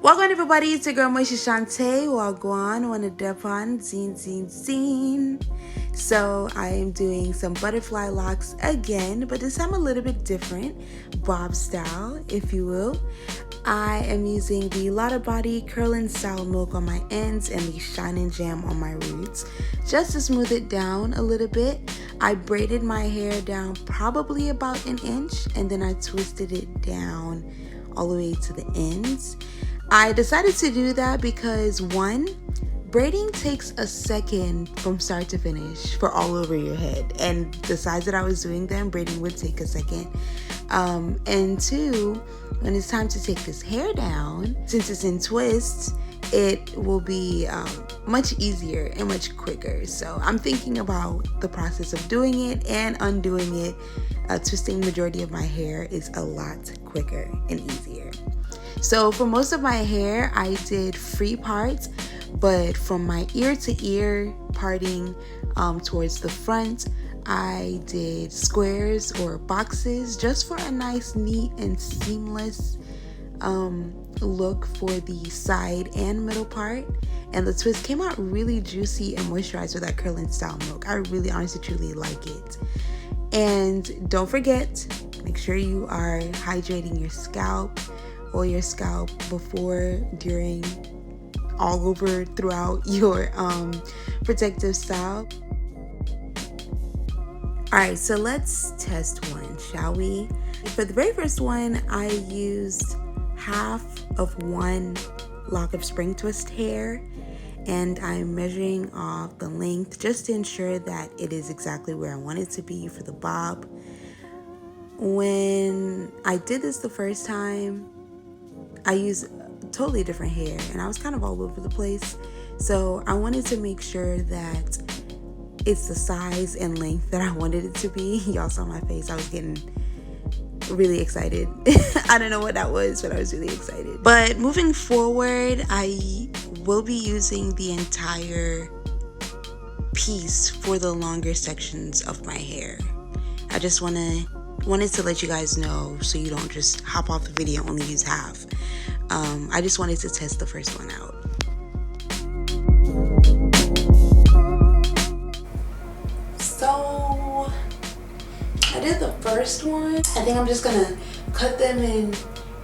Welcome everybody, it's your girl Moesha Chantae. Wagwan, wanna depan, zine. So I am doing some butterfly locks again, but this time a little bit different, bob style, if you will. I am using the Lotta body curling style milk on my ends and the Sine jam on my roots, just to smooth it down a little bit. I braided my hair down probably about an inch, and then I twisted it down all the way to the ends. I decided to do that because one, braiding takes a second from start to finish for all over your head, and the size that I was doing them, braiding would take a second. And two, when it's time to take this hair down, since it's in twists, it will be much easier and much quicker. So I'm thinking about the process of doing it and undoing it. Twisting the majority of my hair is a lot quicker and easier. So for most of my hair, I did free parts, but from my ear to ear parting towards the front, I did squares or boxes just for a nice, neat, and seamless look for the side and middle part. And the twist came out really juicy and moisturized with that curling style milk. I really honestly truly like it. And don't forget, make sure you are hydrating your scalp, oil your scalp before, during, all over throughout your protective style. Alright, so let's test one, shall we? For the very first one, I used half of one lock of spring twist hair, and I'm measuring off the length just to ensure that it is exactly where I want it to be for the bob. When I did this the first time, I used totally different hair and I was kind of all over the place. So I wanted to make sure that it's the size and length that I wanted it to be. Y'all saw my face. I was getting really excited. I don't know what that was, but I was really excited. But moving forward, I will be using the entire piece for the longer sections of my hair. I just wanted to let you guys know so you don't just hop off the video and only use half. I just wanted to test the first one out. So I did the first one. I think I'm just gonna cut them in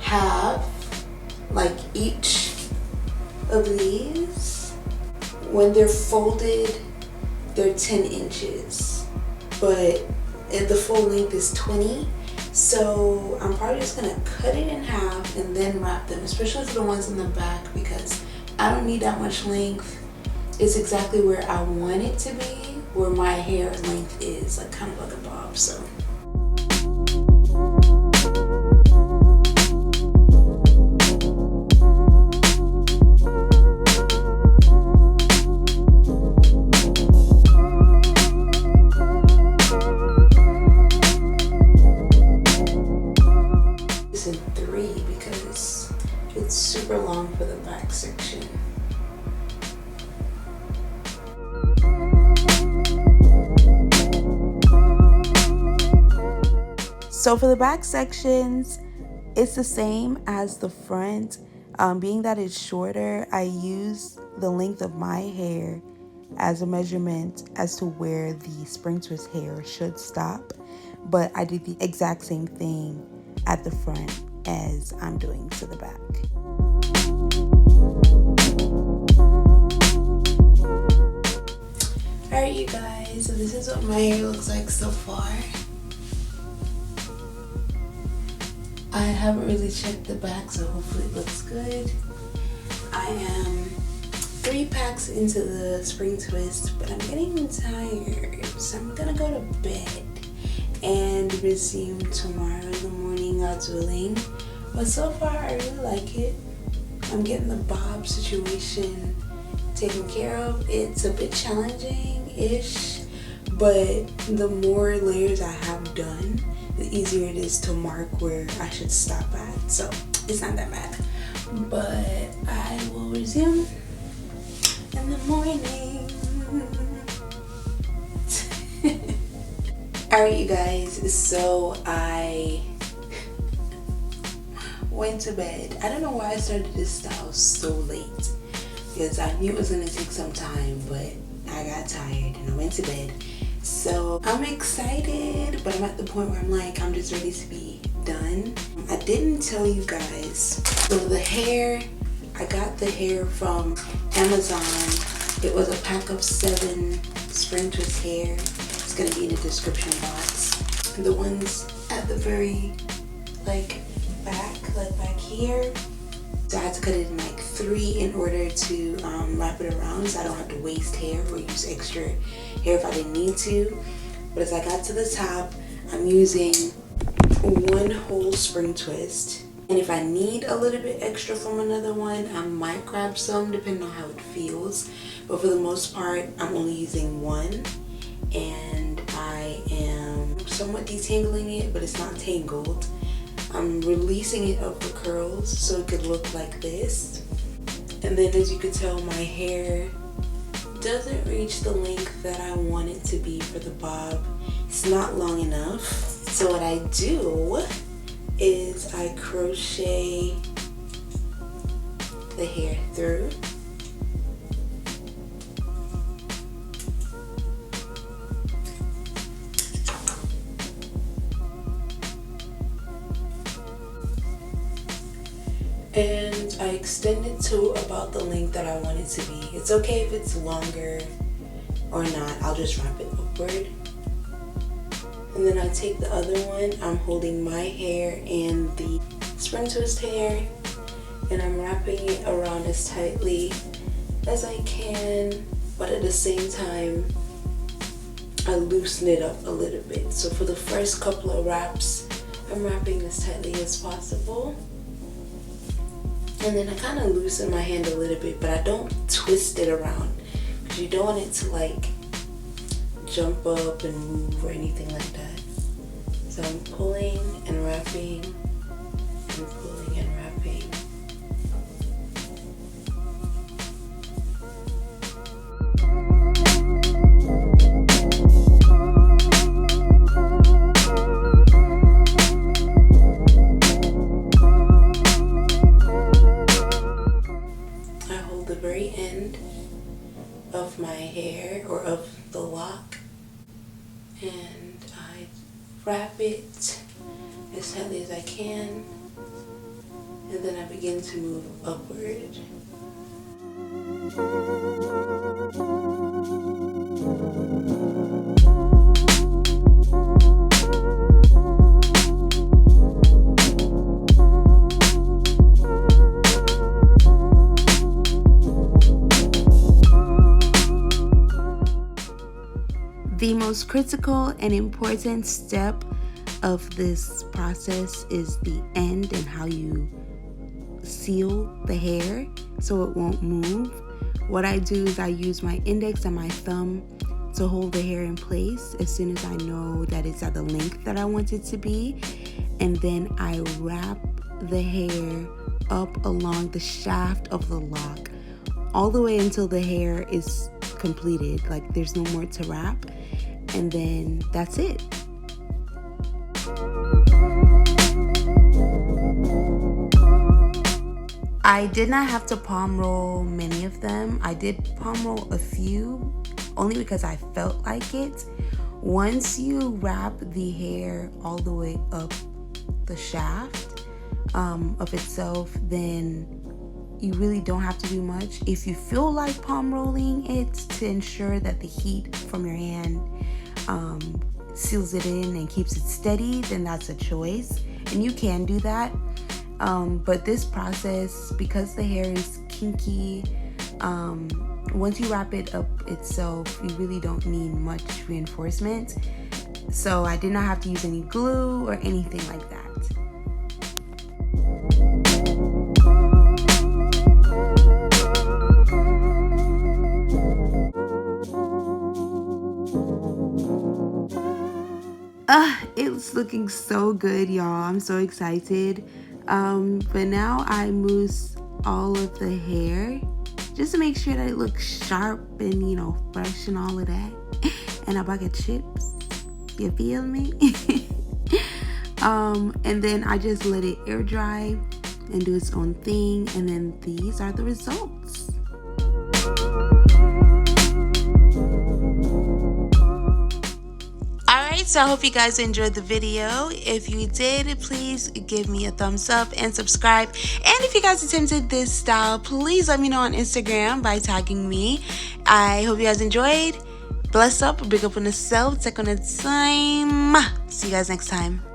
half, like each of these. When they're folded, they're 10 inches, but the full length is 20. So I'm probably just gonna cut it in half and then wrap them, especially for the ones in the back, because I don't need that much length. It's exactly where I want it to be, where my hair length is, like kind of like a bob. So in 3 because it's super long for the back section. So for the back sections, it's the same as the front. Being that it's shorter, I use the length of my hair as a measurement as to where the spring twist hair should stop, but I did the exact same thing at the front as I'm doing to the back. Alright you guys, so this is what my hair looks like so far. I haven't really checked the back, so hopefully it looks good. I am 3 packs into the spring twist, but I'm getting tired, so I'm gonna go to bed and resume tomorrow in the morning, God's willing. But so far, I really like it. I'm getting the bob situation taken care of. It's a bit challenging-ish, but the more layers I have done, the easier it is to mark where I should stop at. So it's not that bad. But I will resume in the morning. Alright you guys, so I went to bed. I don't know why I started this style so late, because I knew it was gonna take some time, but I got tired and I went to bed. So I'm excited, but I'm at the point where I'm like, I'm just ready to be done. I didn't tell you guys. So the hair, I got the hair from Amazon. It was a pack of 7 spring twist hair. It's gonna be in the description box. The ones at the very back here. So I had to cut it in like 3 in order to wrap it around, so I don't have to waste hair or use extra hair if I didn't need to. But as I got to the top, I'm using 1 whole spring twist. And if I need a little bit extra from another one, I might grab some depending on how it feels. But for the most part, I'm only using 1. And I am somewhat detangling it, but it's not tangled. I'm releasing it up for curls so it could look like this. And then as you can tell, my hair doesn't reach the length that I want it to be for the bob. It's not long enough. So what I do is I crochet the hair through. And I extend it to about the length that I want it to be. It's okay if it's longer or not. I'll just wrap it upward. And then I take the other one. I'm holding my hair and the spring twist hair, and I'm wrapping it around as tightly as I can, but at the same time, I loosen it up a little bit. So for the first couple of wraps, I'm wrapping as tightly as possible. And then I kind of loosen my hand a little bit, but I don't twist it around because you don't want it to like jump up and move or anything like that. So I'm pulling and wrapping and pulling and wrapping. Of my hair or of the lock, and I wrap it as tightly as I can, and then I begin to move upward. The most critical and important step of this process is the end and how you seal the hair so it won't move. What I do is I use my index and my thumb to hold the hair in place as soon as I know that it's at the length that I want it to be. And then I wrap the hair up along the shaft of the lock all the way until the hair is completed, like there's no more to wrap, and then that's it. I did not have to palm roll many of them. I did palm roll a few only because I felt like it. Once you wrap the hair all the way up the shaft of itself, then you really don't have to do much. If you feel like palm rolling it to ensure that the heat from your hand seals it in and keeps it steady, then that's a choice, and you can do that. But this process, because the hair is kinky, once you wrap it up itself, you really don't need much reinforcement. So I did not have to use any glue or anything like that. It's looking so good, y'all. I'm so excited. But now I mousse all of the hair just to make sure that it looks sharp and, you know, fresh and all of that. And a bag of chips. You feel me? And then I just let it air dry and do its own thing. And then these are the results. Alright, so I hope you guys enjoyed the video. If you did, please give me a thumbs up and subscribe. And if you guys attempted this style, please let me know on Instagram by tagging me. I hope you guys enjoyed. Bless up, big up on yourself, take on the time. See you guys next time.